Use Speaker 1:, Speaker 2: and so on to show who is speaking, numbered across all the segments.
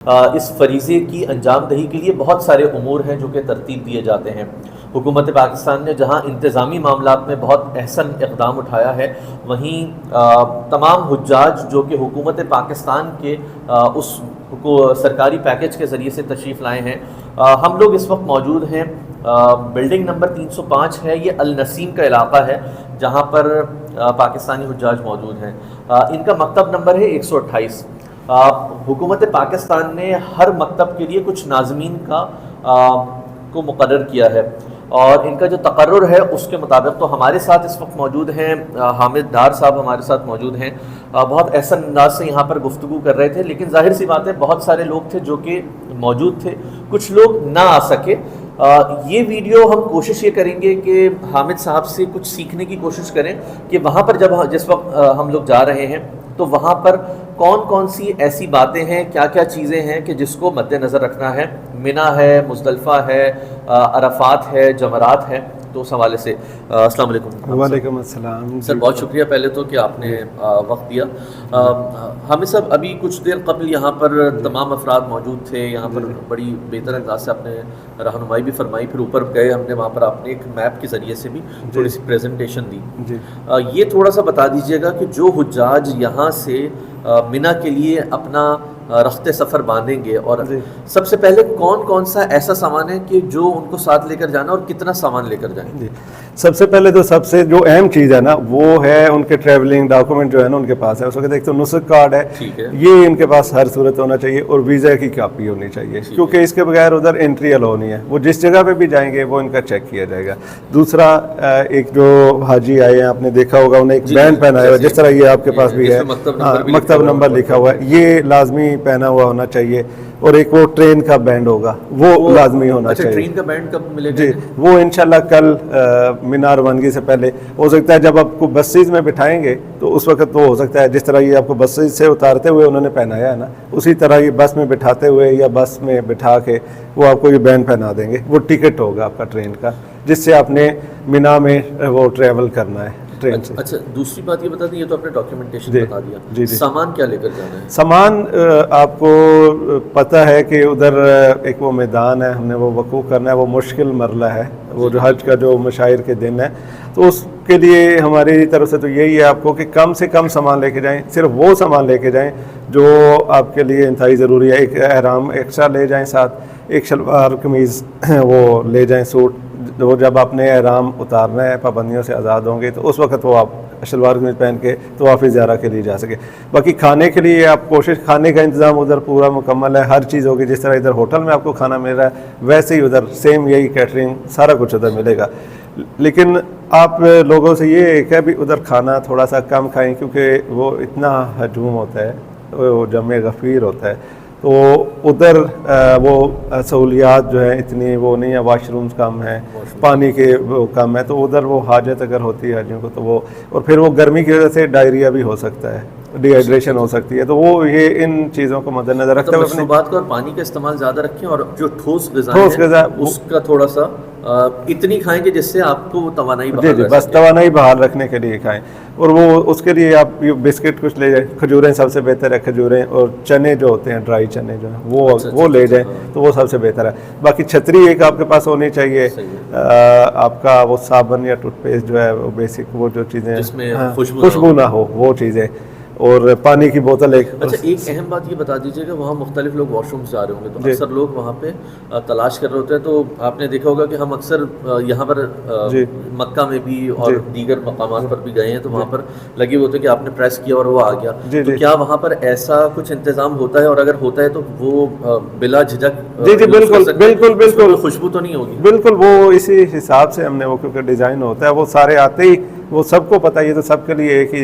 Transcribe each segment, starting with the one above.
Speaker 1: اس فریضے کی انجام دہی کے لیے بہت سارے امور ہیں جو کہ ترتیب دیے جاتے ہیں۔ حکومت پاکستان نے جہاں انتظامی معاملات میں بہت احسن اقدام اٹھایا ہے، وہیں تمام حجاج جو کہ حکومت پاکستان کے اس سرکاری پیکج کے ذریعے سے تشریف لائے ہیں، ہم لوگ اس وقت موجود ہیں بلڈنگ نمبر 305 ہے، یہ النسیم کا علاقہ ہے جہاں پر پاکستانی حجاج موجود ہیں۔ ان کا مکتب نمبر ہے 128۔ حکومت پاکستان نے ہر مکتب کے لیے کچھ ناظمین کو مقرر کیا ہے، اور ان کا جو تقرر ہے اس کے مطابق تو ہمارے ساتھ اس وقت موجود ہیں حامد ڈار صاحب، ہمارے ساتھ موجود ہیں، بہت احسن انداز سے یہاں پر گفتگو کر رہے تھے، لیکن ظاہر سی بات ہے بہت سارے لوگ تھے جو کہ موجود تھے، کچھ لوگ نہ آ سکے۔ یہ ویڈیو ہم کوشش یہ کریں گے کہ حامد صاحب سے کچھ سیکھنے کی کوشش کریں کہ وہاں پر جس وقت ہم لوگ جا رہے ہیں تو وہاں پر کون کون سی ایسی باتیں ہیں، کیا کیا چیزیں ہیں کہ جس کو مد نظر رکھنا ہے۔ منی ہے، مزدلفہ ہے، عرفات ہے، جمرات ہے، تو اس حوالے سے السلام علیکم۔
Speaker 2: وعلیکم السلام
Speaker 1: سر، بہت شکریہ پہلے تو کہ آپ نے وقت دیا۔ حامد صاحب، ابھی کچھ دیر قبل یہاں پر تمام افراد موجود تھے، یہاں پر بڑی بہتر انداز سے آپ نے رہنمائی بھی فرمائی، پھر اوپر گئے ہم نے، وہاں پر آپ نے ایک میپ کے ذریعے سے بھی تھوڑی سی پریزنٹیشن دی۔ یہ تھوڑا سا بتا دیجیے گا کہ جو حجاج یہاں سے منی کے لیے اپنا رخت سفر باندھیں گے، اور سب سے پہلے کون کون سا ایسا سامان ہے کہ جو ان کو ساتھ لے کر جانا، اور کتنا سامان لے کر جائیں؟
Speaker 2: سب سے پہلے تو سب سے جو اہم چیز ہے نا وہ ہے ان کے ٹریولنگ ڈاکومنٹ جو ہے نا ان کے پاس ہے۔ اس وقت ایک تو نسخ کارڈ ہے، یہ ان کے پاس ہر صورت ہونا چاہیے، اور ویزا کی کاپی ہونی چاہیے، کیونکہ اس کے بغیر ادھر انٹری الاؤ نہیں ہے، وہ جس جگہ پہ بھی جائیں گے وہ ان کا چیک کیا جائے گا۔ دوسرا، ایک جو حاجی آئے ہیں آپ نے دیکھا ہوگا انہیں ایک بینڈ پہنا ہوا ہے، جس طرح یہ آپ کے پاس بھی ہے، مکتب نمبر لکھا ہوا ہے، یہ لازمی پہنا ہوا ہونا چاہیے۔ اور ایک وہ ٹرین کا بینڈ ہوگا، وہ لازمی ہونا چاہیے۔
Speaker 1: ٹرین کا بینڈ کب ملے گا؟
Speaker 2: جی، وہ انشاءاللہ کل مینار روانگی سے پہلے ہو سکتا ہے، جب آپ کو بسیز میں بٹھائیں گے تو اس وقت وہ ہو سکتا ہے جس طرح یہ آپ کو بسیز سے اتارتے ہوئے انہوں نے پہنایا ہے نا، اسی طرح یہ بس میں بٹھاتے ہوئے یا بس میں بٹھا کے وہ آپ کو یہ بینڈ پہنا دیں گے۔ وہ ٹکٹ ہوگا آپ کا ٹرین کا، جس سے آپ نے منی میں وہ ٹریول کرنا ہے ٹرین سے۔
Speaker 1: اچھا، دوسری بات یہ بتا دیں، یہ تو آپ نے ڈاکیومنٹیشن بتا دیا، سامان کیا لے کر جانا ہے؟
Speaker 2: سامان آپ کو پتہ ہے کہ ادھر ایک وہ میدان ہے، ہم نے وہ وقوع کرنا ہے، وہ مشکل مرحلہ ہے، وہ جو حج کا جو مشاعر کے دن ہے، تو اس کے لیے ہماری طرف سے تو یہی ہے آپ کو کہ کم سے کم سامان لے کے جائیں، صرف وہ سامان لے کے جائیں جو آپ کے لیے انتہائی ضروری ہے۔ ایک احرام ایکسٹرا لے جائیں ساتھ، ایک شلوار قمیض وہ لے جائیں، سوٹ، وہ جب آپ نے احرام اتارنا ہے، پابندیوں سے آزاد ہوں گے تو اس وقت وہ آپ شلوار قمیض پہن کے طواف زیارہ کے لیے جا سکے۔ باقی کھانے کے لیے آپ کوشش، کھانے کا انتظام ادھر پورا مکمل ہے، ہر چیز ہوگی، جس طرح ادھر ہوٹل میں آپ کو کھانا مل رہا ہے ویسے ہی ادھر سیم یہی کیٹرنگ سارا کچھ ادھر ملے گا۔ لیکن آپ لوگوں سے یہ ایک ہے بھی ادھر کھانا تھوڑا سا کم کھائیں، کیونکہ وہ اتنا ہجوم ہوتا ہے، وہ جمع غفیر ہوتا ہے، تو ادھر وہ سہولیات جو ہیں اتنی وہ نہیں ہے، واش رومز کم ہیں، پانی کے وہ کم ہے، تو ادھر وہ حاجت اگر ہوتی ہے حاجیوں کو تو وہ، اور پھر وہ گرمی کی وجہ سے ڈائریا بھی ہو سکتا ہے، ڈی ہائیڈریشن ہو سکتی ہے، تو وہ یہ ان چیزوں کو مد نظر رکھتے ہوئے
Speaker 1: مشروبات کا اور پانی کا استعمال زیادہ رکھیں، اور جو ٹھوس غذا اس کا تھوڑا سا اتنی کھائیں کہ جس سے آپ کو توانائی بحال رہ سکے۔
Speaker 2: بس توانائی بحال رکھنے کے لیے کھائیں، اور وہ اس کے لیے آپ بسکٹ کچھ لے جائیں، کھجوریں سب سے بہتر ہے، کھجوریں، اور چنے جو ہوتے ہیں ڈرائی چنے جو ہیں وہ لے جائیں تو وہ سب سے بہتر ہے۔ باقی چھتری ایک آپ کے پاس ہونی چاہیے، آپ کا وہ صابن یا ٹوتھ پیسٹ جو ہے وہ بیسک، وہ جو چیزیں
Speaker 1: جس میں
Speaker 2: خوشبو نہ ہو وہ چیزیں، اور پانی کی بوتل ایک۔
Speaker 1: اچھا، ایک اہم بات یہ بتا دیجیے کہ وہاں مختلف لوگ واش رومز جا رہے ہوں گے، تو اکثر لوگ وہاں پہ تلاش کر رہے ہوتے ہیں، تو آپ نے دیکھا ہوگا کہ ہم اکثر یہاں پر مکہ میں بھی اور دیگر مقامات پر بھی گئے ہیں، تو وہاں پر لگے ہوتے ہیں کہ آپ نے پریس کیا اور وہ آ گیا، تو کیا وہاں پر ایسا کچھ انتظام ہوتا ہے؟ اور اگر ہوتا ہے تو وہ بلا جھجک؟
Speaker 2: جی بالکل
Speaker 1: خوشبو تو نہیں ہوگی؟
Speaker 2: بالکل، وہ اسی حساب سے ہم نے وہ، کیونکہ ڈیزائن ہوتا ہے، وہ سارے آتے ہی وہ سب کو پتہ، یہ تو سب کے لیے ایک ہی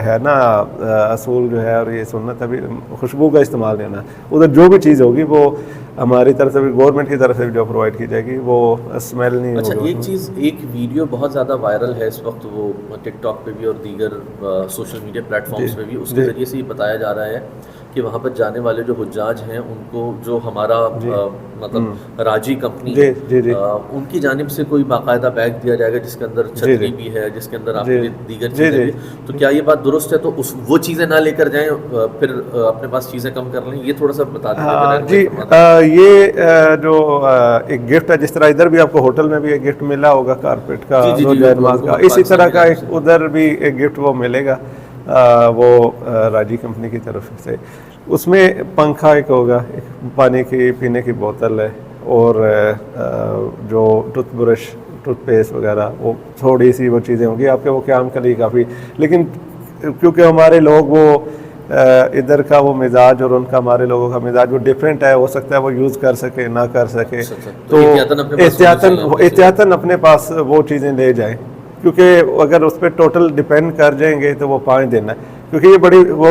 Speaker 2: ہے نا اصول جو ہے، اور یہ سنت ابھی خوشبو کا استعمال لینا، ادھر جو بھی چیز ہوگی وہ ہماری طرف سے بھی، گورنمنٹ کی طرف سے بھی جو پرووائڈ کی جائے گی، وہ اسمیل نہیں ہوگی۔
Speaker 1: اچھا، ایک چیز، ایک ویڈیو بہت زیادہ وائرل ہے اس وقت، وہ ٹک ٹاک پہ بھی اور دیگر سوشل میڈیا پلیٹ فارمز پہ بھی، اس کے ذریعے سے یہ بتایا جا رہا ہے کہ وہاں پر جانے والے جو حجاج ہیں ان کو جو ہمارا مطلب راجی کمپنی ہے ان کی جانب سے کوئی باقاعدہ بیگ دیا جائے گا جس کے اندر چھتری بھی ہے، جس کے اندر آپ کے دیگر چیزیں بھی، تو کیا یہ بات درست ہے؟ تو وہ چیزیں نہ لے کر جائیں پھر اپنے پاس چیزیں کم کر لیں، یہ تھوڑا سا بتا دیں.
Speaker 2: جی یہ جو ایک گفٹ ہے، جس طرح ادھر بھی آپ کو ہوٹل میں بھی ایک گفٹ ملا ہوگا کارپیٹ کا کا، اسی طرح کا ادھر بھی ایک گفٹ وہ ملے گا وہ راجی کمپنی کی طرف سے. اس میں پنکھا ایک ہوگا، پانی کی پینے کی بوتل ہے، اور جو ٹوتھ برش، ٹوتھ پیسٹ وغیرہ، وہ تھوڑی سی وہ چیزیں ہوں گی آپ کے وہ قیام کے لیے کافی. لیکن کیونکہ ہمارے لوگ وہ ادھر کا وہ مزاج اور ان کا ہمارے لوگوں کا مزاج وہ ڈفرینٹ ہے، ہو سکتا ہے وہ یوز کر سکے نہ کر سکے، تو احتیاطاً اپنے پاس وہ چیزیں لے جائیں، کیونکہ اگر اس پہ ٹوٹل ڈپینڈ کر جائیں گے تو وہ 5 دن ہے. کیونکہ یہ بڑی وہ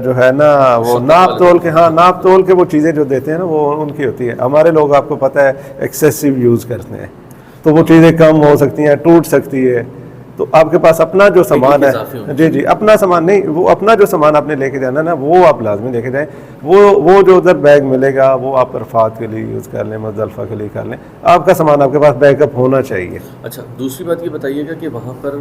Speaker 2: جو ہے نا وہ ناپ تول کے وہ چیزیں جو دیتے ہیں نا وہ ان کی ہوتی ہے. ہمارے لوگ آپ کو پتہ ہے ایکسیسو یوز کرتے ہیں، تو وہ چیزیں کم ہو سکتی ہیں، ٹوٹ سکتی ہے. تو آپ کے پاس اپنا جو سامان ہے، جی اپنا سامان نہیں، وہ اپنا جو سامان آپ نے لے کے جانا نا وہ آپ لازمی لے کے جائیں. وہ جو ادھر بیگ ملے گا وہ آپ عرفات کے لیے یوز کر لیں، مزدلفہ کے لیے کر لیں. آپ کا سامان آپ کے پاس بیک اپ ہونا چاہیے.
Speaker 1: اچھا، دوسری بات یہ بتائیے گا کہ وہاں پر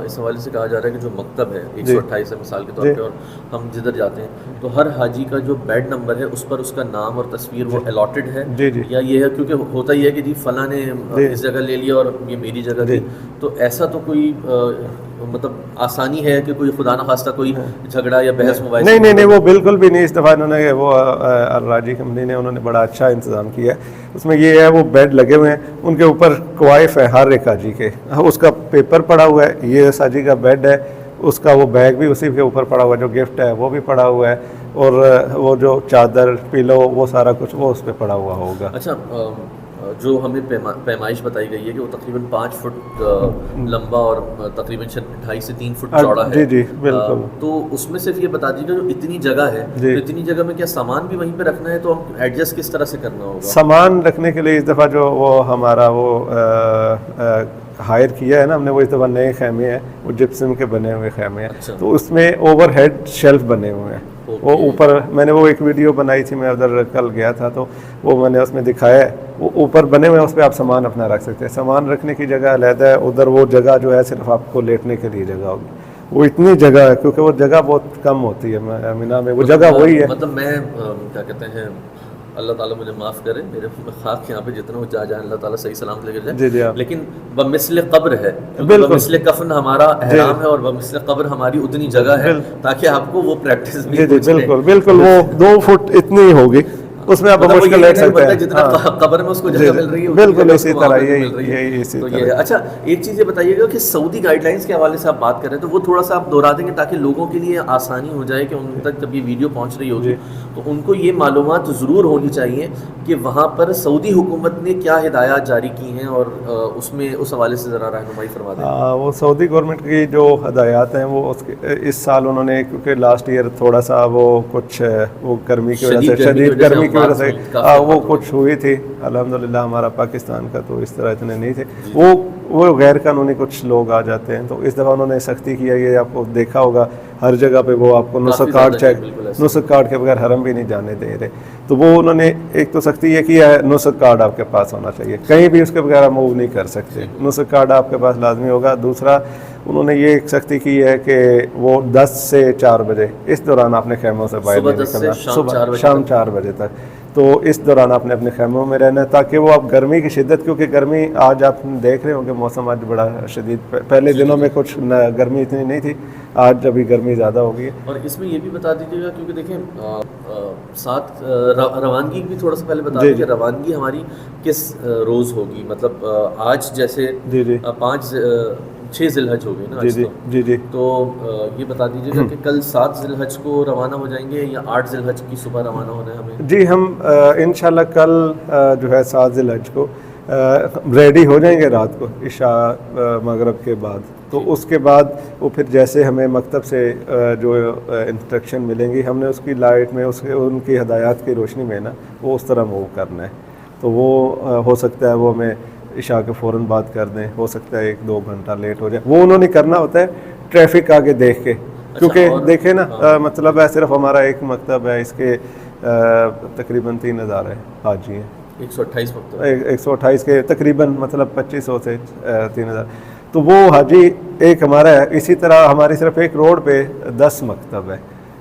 Speaker 1: اس حوالے سے کہا جا رہا ہے کہ جو مکتب ہے 128 ہے مثال کے طور پہ، اور ہم جدھر جاتے ہیں تو ہر حاجی کا جو بیڈ نمبر ہے اس پر اس کا نام اور تصویر وہ الاٹڈ ہے، یا یہ ہے کیونکہ ہوتا ہی ہے کہ جی فلاں نے اس جگہ لے لیا اور یہ میری جگہ تھی، تو ایسا تو کوئی مطلب آسانی ہے کہ کوئی خدا نخواستہ کوئی جھگڑا یا بحث مباحثہ؟
Speaker 2: نہیں، وہ بالکل بھی نہیں. اس دفعہ انہوں نے وہ راجی کمپنی نے انہوں نے بڑا اچھا انتظام کیا ہے. اس میں یہ ہے وہ بیڈ لگے ہوئے ہیں، ان کے اوپر کوائف ہے ہر ایک حاجی کے، اس کا پیپر پڑا ہوا ہے، یہ حاجی کا بیڈ ہے، اس کا وہ بیگ بھی اسی کے اوپر پڑا ہوا ہے، جو گفٹ ہے وہ بھی پڑا ہوا ہے، اور وہ جو چادر پیلو وہ سارا کچھ وہ اس پہ پڑا ہوا ہوگا.
Speaker 1: اچھا، جو ہمیں پیمائش بتائی گئی ہے کہ وہ تقریباً 5 فٹ لمبا اور تقریباً 2.5 سے 3 فٹ چوڑا ہے.
Speaker 2: جی بالکل.
Speaker 1: تو اس میں صرف یہ بتا دیجیے جو اتنی جگہ ہے تو اتنی جگہ میں کیا سامان بھی وہیں پہ رکھنا ہے؟ تو ہم ایڈجسٹ کس طرح سے کرنا ہوگا؟
Speaker 2: سامان رکھنے کے لیے اس دفعہ جو وہ ہمارا وہ ہائر کیا ہے نا ہم نے، وہ اس دفعہ نئے خیمے ہیں، وہ جپسم کے بنے ہوئے خیمے ہیں. تو اس میں اوور ہیڈ شیلف بنے ہوئے ہیں. وہ اوپر میں نے وہ ایک ویڈیو بنائی تھی، میں ادھر کل گیا تھا تو وہ میں نے اس میں دکھایا ہے، وہ اوپر بنے ہوئے ہیں، اس پہ آپ سامان اپنا رکھ سکتے ہیں. سامان رکھنے کی جگہ علیحدہ ہے. ادھر وہ جگہ جو ہے صرف آپ کو لیٹنے کے لیے جگہ ہوگی. وہ اتنی جگہ ہے کیونکہ وہ جگہ بہت کم ہوتی ہے مینا میں، وہ جگہ وہی ہے.
Speaker 1: مطلب میں کیا کہتے ہیں، اللہ تعالیٰ مجھے معاف کرے، میرے خاک یہاں پہ جتنا ہو جائیں اللہ تعالیٰ صحیح سلامت لے کر جائے. لیکن بمثل قبر ہے، بمثل کفن ہمارا احرام ہے، اور بمثل قبر ہماری اتنی جگہ ہے تاکہ آپ کو وہ پریکٹس بھی
Speaker 2: بالکل وہ 2 فٹ اتنی ہوگی، اس میں آپ مشکل لیٹ سکتے ہیں.
Speaker 1: جتنا قبر میں اس کو جگہ مل رہی ہے
Speaker 2: بالکل اسی طرح یہی.
Speaker 1: اچھا، ایک چیز یہ بتائیے گا کہ سعودی گائیڈ لائنس کے حوالے سے آپ بات کر رہے ہیں تو وہ تھوڑا سا آپ دہرا دیں گے تاکہ لوگوں کے لیے آسانی ہو جائے کہ ان تک جب یہ ویڈیو پہنچ رہی ہوگی تو ان کو یہ معلومات ضرور ہونی چاہیے کہ وہاں پر سعودی حکومت نے کیا ہدایات جاری کی ہیں، اور اس میں اس حوالے سے ذرا رہنمائی فرما دیں.
Speaker 2: وہ سعودی گورنمنٹ کی جو ہدایات ہیں وہ اس سال انہوں نے، کیونکہ لاسٹ ایئر تھوڑا سا وہ کچھ وہ گرمی کی وجہ سے، شدید گرمی کی وجہ سے وہ کچھ ہوئی تھی. الحمدللہ ہمارا پاکستان کا تو اس طرح اتنے نہیں تھے، وہ غیر قانونی کچھ لوگ آ جاتے ہیں. تو اس دفعہ انہوں نے سختی کی ہے، یہ آپ کو دیکھا ہوگا ہر جگہ پہ وہ آپ کو نسخ کارڈ کے بغیر حرم بھی نہیں جانے دے رہے. تو وہ انہوں نے ایک تو سختی یہ کی ہے، نسخ کارڈ آپ کے پاس ہونا چاہیے، کہیں بھی اس کے بغیر موو نہیں کر سکتے، نسخ کارڈ آپ کے پاس لازمی ہوگا. دوسرا انہوں نے یہ ایک سختی کی ہے کہ وہ 10 سے 4 بجے اس دوران آپ نے خیموں سے باہر نہیں نکلنا، صبح شام 4 بجے تک. تو اس دوران آپ نے اپنے خیموں میں رہنا ہے تاکہ وہ آپ گرمی کی شدت، کیونکہ گرمی آج آپ دیکھ رہے ہوں کہ موسم آج بڑا شدید، پہلے دنوں میں کچھ گرمی اتنی نہیں تھی، آج ابھی گرمی زیادہ ہو گئی ہے.
Speaker 1: اور اس میں یہ بھی بتا دیجیے گا کیونکہ دیکھیں ساتھ روانگی بھی تھوڑا سا پہلے بتا دیں کہ روانگی ہماری کس روز ہوگی، مطلب آج جیسے 6 ذی الحج ہو گئی نا،
Speaker 2: جی
Speaker 1: تو یہ بتا دیجیے گا کہ کل 7 ذی الحج کو روانہ ہو جائیں گے یا 8 ذی الحج کی صبح روانہ ہونا ہے ہمیں؟
Speaker 2: جی ہم انشاءاللہ کل جو ہے 7 ذی الحج کو ریڈی ہو جائیں گے رات کو عشاء مغرب کے بعد. تو اس کے بعد وہ پھر جیسے ہمیں مکتب سے جو انسٹرکشن ملیں گی ہم نے اس کی لائٹ میں ان کی ہدایات کی روشنی میں نا وہ اس طرح موو کرنا ہے. تو وہ ہو سکتا ہے وہ ہمیں عشاء کے فوراً بات کر دیں، ہو سکتا ہے 1-2 گھنٹہ لیٹ ہو جائے. وہ انہوں نے کرنا ہوتا ہے ٹریفک آگے دیکھ کے کیونکہ دیکھیں نا مطلب ہے صرف ہمارا ایک مکتب ہے، اس کے تقریباً 3000 ہے حاجی ہیں،
Speaker 1: 128 مکتب
Speaker 2: 128 کے تقریباً مطلب 2500 سے 3000، تو وہ حاجی ایک ہمارا ہے۔ اسی طرح ہماری صرف ایک روڈ پہ 10 مکتب ہے،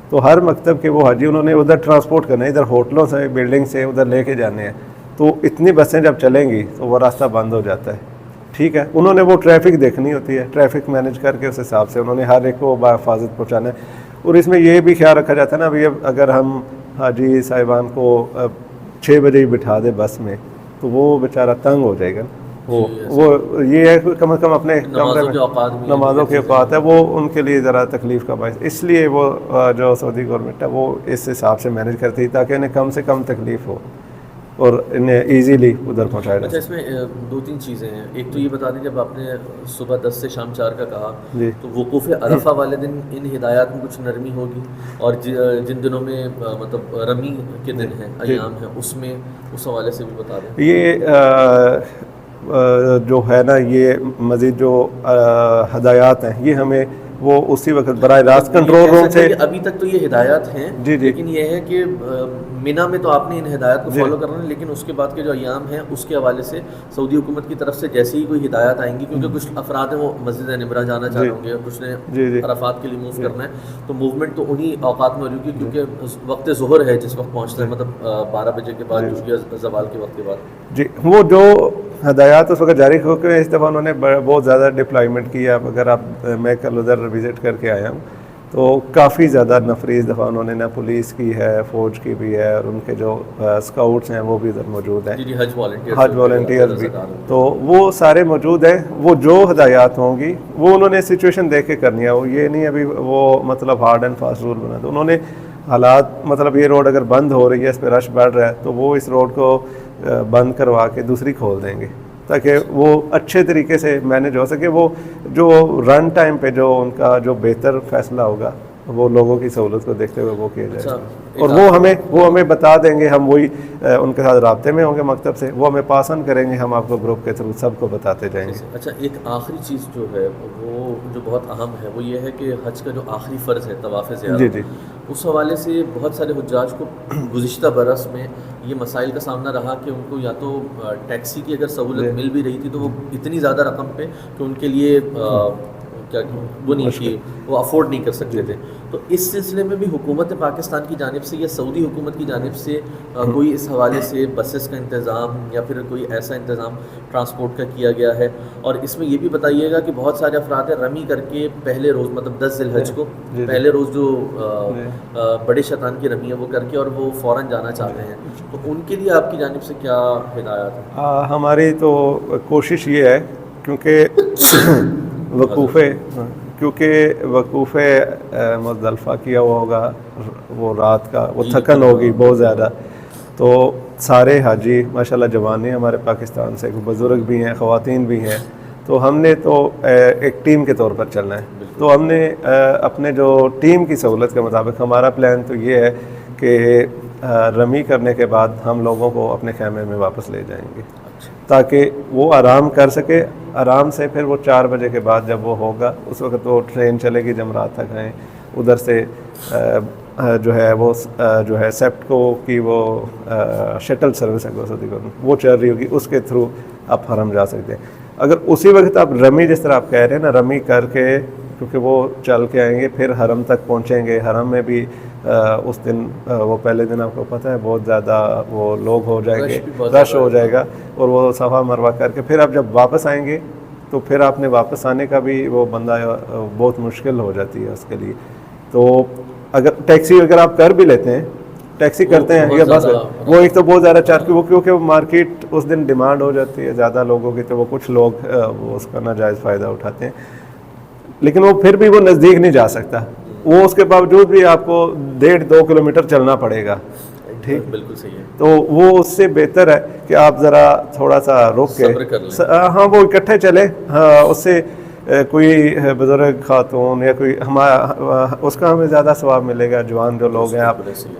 Speaker 2: تو ہر مکتب کے وہ حاجی انہوں نے ادھر ٹرانسپورٹ کرنا ہے، ادھر ہوٹلوں سے بلڈنگ سے ادھر لے کے جانے ہیں، تو اتنی بسیں جب چلیں گی تو وہ راستہ بند ہو جاتا ہے، ٹھیک ہے۔ انہوں نے وہ ٹریفک دیکھنی ہوتی ہے، ٹریفک مینیج کر کے اس حساب سے انہوں نے ہر ایک کو بحفاظت پہنچانا ہے، اور اس میں یہ بھی خیال رکھا جاتا ہے نا، ابھی اگر ہم حاجی صاحبان کو 6 بجے ہی بٹھا دے بس میں تو وہ بیچارہ تنگ ہو جائے گا، وہ یہ ہے کہ کم از کم اپنے کمرے میں نمازوں کے اوقات ہے، وہ ان کے لیے ذرا تکلیف کا باعث، اس لیے وہ جو سعودی گورنمنٹ ہے وہ اس حساب سے مینیج کرتی ہے تاکہ انہیں کم سے کم تکلیف ہو اور انہیں ایزیلی ادھر پہنچایا جائے۔
Speaker 1: اچھا، اس میں 2-3 چیزیں ہیں، ایک تو یہ بتا دیں جب آپ نے صبح 10 سے شام 4 کا کہا تو وقوف عرفہ والے دن ان ہدایات میں کچھ نرمی ہوگی، اور جن دنوں میں مطلب رمی کے دن ہیں، ایام ہیں، اس میں اس حوالے سے بھی بتا دیں۔
Speaker 2: یہ جو ہے نا، یہ مزید جو ہدایات ہیں یہ ہمیں وہ اسی وقت براہ راست کنٹرول روم سے،
Speaker 1: ابھی تک تو یہ ہدایات ہیں
Speaker 2: جی
Speaker 1: لیکن یہ ہے کہ مینا میں تو آپ نے ان ہدایات کو فالو کرنا ہے، لیکن اس کے بعد کے جو ایام ہیں اس کے حوالے سے سعودی حکومت کی طرف سے جیسے ہی کوئی ہدایات آئیں گی، کیونکہ کچھ افراد ہیں وہ مسجد نمرہ جانا چاہ رہے ہوں گے، کچھ نے عرفات کے لیے موو کرنا ہے، تو موومنٹ تو انہی اوقات میں ہوگی، کیونکہ وقت ظہر ہے جس وقت پہنچتا ہے، مطلب 12 بجے کے بعد زوال کے وقت کے بعد۔
Speaker 2: جی، وہ جو ہدایات اس وقت جاری ہو کے اس دفعہ انہوں نے بہت زیادہ ڈپلائمنٹ کیا، اگر آپ میں کل ادھر وزٹ کر کے آیا ہوں تو کافی زیادہ نفری اس دفعہ انہوں نے نہ پولیس کی ہے، فوج کی بھی ہے، اور ان کے جو اسکاؤٹس ہیں وہ بھی ادھر موجود ہیں، حج والنٹیئر بھی، تو وہ سارے موجود ہیں۔ وہ جو ہدایات ہوں گی وہ انہوں نے سچویشن دیکھ کے کرنی ہے، وہ یہ نہیں ابھی وہ مطلب ہارڈ اینڈ فاسٹ رول بنا دو، انہوں نے حالات مطلب یہ روڈ اگر بند ہو رہی ہے، اس پہ رش بڑھ رہا ہے، تو وہ اس روڈ کو بند کروا کے دوسری کھول دیں گے تاکہ وہ اچھے طریقے سے مینیج ہو سکے۔ وہ جو رن ٹائم پہ جو ان کا جو بہتر فیصلہ ہوگا وہ لوگوں کی سہولت کو دیکھتے ہوئے وہ کیا جائے گا، اور وہ ہمیں بتا دیں گے، ہم وہی ان کے ساتھ رابطے میں ہوں گے مکتب سے، وہ ہمیں پاس آن کریں گے، ہم آپ کو گروپ کے تھرو سب کو بتاتے جائیں گے۔
Speaker 1: اچھا، ایک آخری چیز جو ہے وہ جو بہت اہم ہے وہ یہ ہے کہ حج کا جو آخری فرض ہے طواف زیارت، اس حوالے سے بہت سارے حجاج کو گزشتہ برس میں یہ مسائل کا سامنا رہا کہ ان کو یا تو ٹیکسی کی اگر سہولت مل بھی رہی تھی تو وہ اتنی زیادہ رقم پہ کہ ان کے لیے وہ نہیں تھی، وہ افورڈ نہیں کر سکتے تھے، تو اس سلسلے میں بھی حکومت پاکستان کی جانب سے یا سعودی حکومت کی جانب سے کوئی اس حوالے سے بسز کا انتظام یا پھر کوئی ایسا انتظام ٹرانسپورٹ کا کیا گیا ہے؟ اور اس میں یہ بھی بتائیے گا کہ بہت سارے افراد ہیں رمی کر کے پہلے روز مطلب 10 ذی الحج کو پہلے روز جو بڑے شیطان کی رمی ہے وہ کر کے اور وہ فوراً جانا چاہتے ہیں، تو ان کے لیے آپ کی جانب سے کیا ہدایات ہیں؟
Speaker 2: ہماری تو کوشش یہ ہے کیونکہ وقوف مزدلفہ کیا ہوا ہوگا، وہ رات کا وہ تھکن ہوگی بہت زیادہ، تو سارے حاجی ماشاءاللہ جوان ہیں ہمارے پاکستان سے، بزرگ بھی ہیں، خواتین بھی ہیں، تو ہم نے تو ایک ٹیم کے طور پر چلنا ہے، تو ہم نے اپنے جو ٹیم کی سہولت کے مطابق ہمارا پلان تو یہ ہے کہ رمی کرنے کے بعد ہم لوگوں کو اپنے خیمے میں واپس لے جائیں گے تاکہ وہ آرام کر سکے، آرام سے پھر وہ 4 بجے کے بعد جب وہ ہوگا اس وقت وہ ٹرین چلے گی جمرات تک آئیں، ادھر سے جو ہے وہ جو ہے سیپٹکو کی وہ شٹل سروس ہے وہ چل رہی ہوگی، اس کے تھرو آپ حرم جا سکتے ہیں۔ اگر اسی وقت آپ رمی جس طرح آپ کہہ رہے ہیں نا، رمی کر کے کیونکہ وہ چل کے آئیں گے پھر حرم تک پہنچیں گے، حرم میں بھی اس دن وہ پہلے دن آپ کو پتہ ہے بہت زیادہ وہ لوگ ہو جائیں گے، رش ہو جائے گا، اور وہ صفا مروہ کر کے پھر آپ جب واپس آئیں گے تو پھر آپ نے واپس آنے کا بھی وہ بندہ بہت مشکل ہو جاتی ہے اس کے لیے۔ تو اگر ٹیکسی اگر آپ کر بھی لیتے ہیں، ٹیکسی کرتے ہیں یا بس، وہ ایک تو بہت زیادہ چارج وہ کیونکہ مارکیٹ اس دن ڈیمانڈ ہو جاتی ہے زیادہ لوگوں کی، تو وہ کچھ لوگ وہ اس کا ناجائز فائدہ اٹھاتے ہیں، لیکن وہ پھر بھی وہ نزدیک نہیں جا سکتا، وہ اس کے باوجود بھی آپ کو 1.5-2 کلومیٹر چلنا پڑے گا، ٹھیک،
Speaker 1: بالکل صحیح ہے،
Speaker 2: تو وہ اس سے بہتر ہے کہ آپ ذرا تھوڑا سا رک کے ہاں وہ اکٹھے چلے، اس سے کوئی بزرگ خاتون یا کوئی اس کا ہمیں زیادہ ثواب ملے گا، جوان جو لوگ ہیں آپ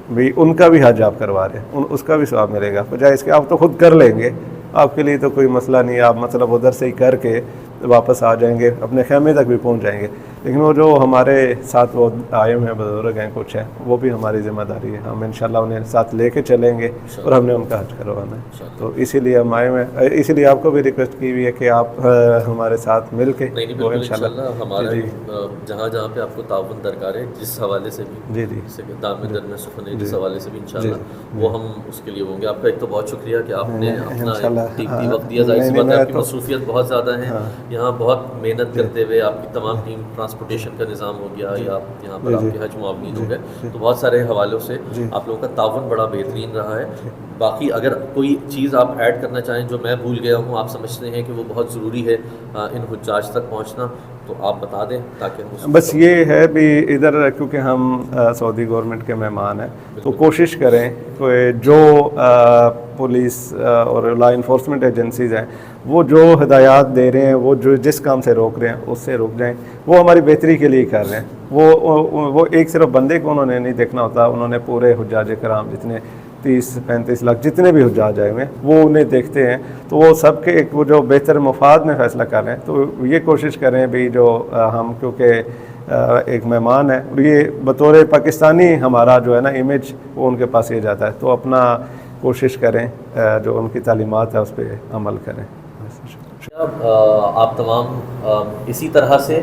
Speaker 2: بھی ان کا بھی حج آپ کروا رہے ہیں، اس کا بھی ثواب ملے گا، بجائے اس کے آپ تو خود کر لیں گے، آپ کے لیے تو کوئی مسئلہ نہیں، آپ مطلب ادھر سے ہی کر کے واپس آ جائیں گے، اپنے خیمے تک بھی پہنچ جائیں گے۔ لیکن وہ جو ہمارے ساتھ وہ آئے ہوئے ہیں بزرگ ہیں کچھ ہیں، وہ بھی ہماری ذمہ داری ہے، ہم انشاءاللہ انہیں ساتھ لے کے چلیں گے اور ہم نے ان کا حج کروانا ہے، تو اسی لیے ہم آئے ہوئے ہیں، اسی لیے آپ کو بھی ریکویسٹ کی ہوئی ہے کہ آپ ہمارے ساتھ مل کے وہ
Speaker 1: انشاءاللہ ہمارے جہاں جہاں پہ آپ کو تعاون درکار ہے جس حوالے سے بھی دام در میں سخن جس حوالے سے بھی انشاءاللہ وہ ہم اس کے لیے ہوں گے. آپ کا ایک تو بہت شکریہ کہ آپ نے اپنا قیمتی وقت دیا. ظاہر سی بات ہے آپ کی مصروفیت بہت زیادہ ہیں یہاں، بہت محنت کرتے ہوئے آپ کی تمام ٹیم ٹرانسپورٹیشن کا نظام ہو گیا یا یہاں پر آپ کے حج معاونین ہو گئے، تو بہت سارے حوالوں سے آپ لوگوں کا تعاون بڑا بہترین رہا ہے. باقی اگر کوئی چیز آپ ایڈ کرنا چاہیں جو میں بھول گیا ہوں، آپ سمجھتے ہیں کہ وہ بہت ضروری ہے ان حجاج تک پہنچنا، تو آپ بتا دیں تاکہ
Speaker 2: بس یہ ہے بھی ادھر کیونکہ ہم سعودی گورنمنٹ کے مہمان ہیں تو کوشش کریں کہ جو پولیس اور لا انفورسمنٹ ایجنسیز ہیں وہ جو ہدایات دے رہے ہیں، وہ جو جس کام سے روک رہے ہیں اس سے رک جائیں. وہ ہماری بہتری کے لیے کر رہے ہیں. وہ ایک صرف بندے کو انہوں نے نہیں دیکھنا ہوتا، انہوں نے پورے حجاج کرام جتنے 30-35 لاکھ جتنے بھی حجاج آئے ہوئے ہیں وہ انہیں دیکھتے ہیں، تو وہ سب کے ایک وہ جو بہتر مفاد میں فیصلہ کر رہے ہیں. تو یہ کوشش کریں بھی جو ہم کیونکہ ایک مہمان ہے اور یہ بطور پاکستانی ہمارا جو ہے نا امیج وہ ان کے پاس یہ جاتا ہے، تو اپنا کوشش کریں جو ان کی تعلیمات ہے اس پہ عمل کریں.
Speaker 1: آپ تمام اسی طرح سے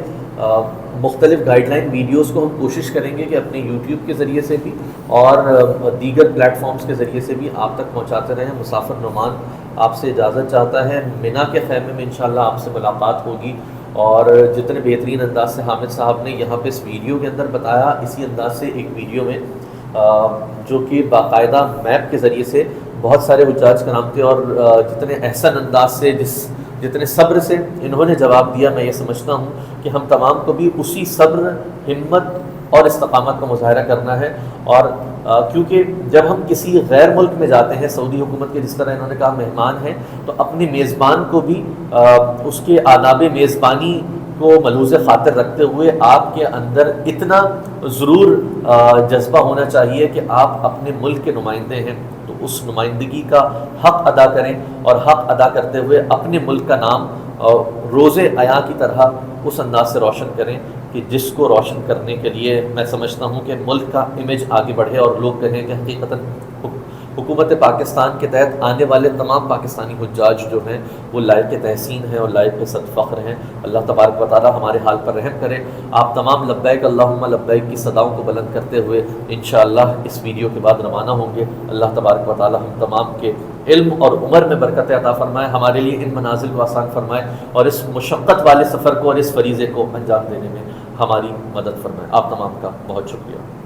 Speaker 1: مختلف گائیڈ لائن ویڈیوز کو ہم کوشش کریں گے کہ اپنے یوٹیوب کے ذریعے سے بھی اور دیگر پلیٹ فارمز کے ذریعے سے بھی آپ تک پہنچاتے رہیں. مسافر نعمان آپ سے اجازت چاہتا ہے، مینا کے خیمے میں انشاءاللہ آپ سے ملاقات ہوگی، اور جتنے بہترین انداز سے حامد صاحب نے یہاں پہ اس ویڈیو کے اندر بتایا، اسی انداز سے ایک ویڈیو میں جو کہ باقاعدہ میپ کے ذریعے سے بہت سارے حجاج کرام تھے، اور جتنے احسن انداز سے جتنے صبر سے انہوں نے جواب دیا، میں یہ سمجھتا ہوں کہ ہم تمام کو بھی اسی صبر، ہمت اور استقامت کا مظاہرہ کرنا ہے. اور کیونکہ جب ہم کسی غیر ملک میں جاتے ہیں، سعودی حکومت کے جس طرح انہوں نے کہا مہمان ہیں، تو اپنے میزبان کو بھی اس کے آداب میزبانی کو ملحوظ خاطر رکھتے ہوئے آپ کے اندر اتنا ضرور جذبہ ہونا چاہیے کہ آپ اپنے ملک کے نمائندے ہیں، تو اس نمائندگی کا حق ادا کریں، اور حق ادا کرتے ہوئے اپنے ملک کا نام روز عیاں کی طرح اس انداز سے روشن کریں کہ جس کو روشن کرنے کے لیے میں سمجھتا ہوں کہ ملک کا امیج آگے بڑھے اور لوگ کہیں کہ حقیقتاً حکومت پاکستان کے تحت آنے والے تمام پاکستانی حجاج جو ہیں وہ لائق تحسین ہیں اور لائق صد فخر ہیں. اللہ تبارک و تعالی ہمارے حال پر رحم کرے. آپ تمام لبیک اللہم لبیک کی صداؤں کو بلند کرتے ہوئے انشاءاللہ اس ویڈیو کے بعد روانہ ہوں گے. اللہ تبارک و تعالی ہم تمام کے علم اور عمر میں برکت عطا فرمائے، ہمارے لیے ان منازل کو آسان فرمائے، اور اس مشقت والے سفر کو اور اس فریضے کو انجام دینے میں ہماری مدد فرمائے. آپ تمام کا بہت شکریہ.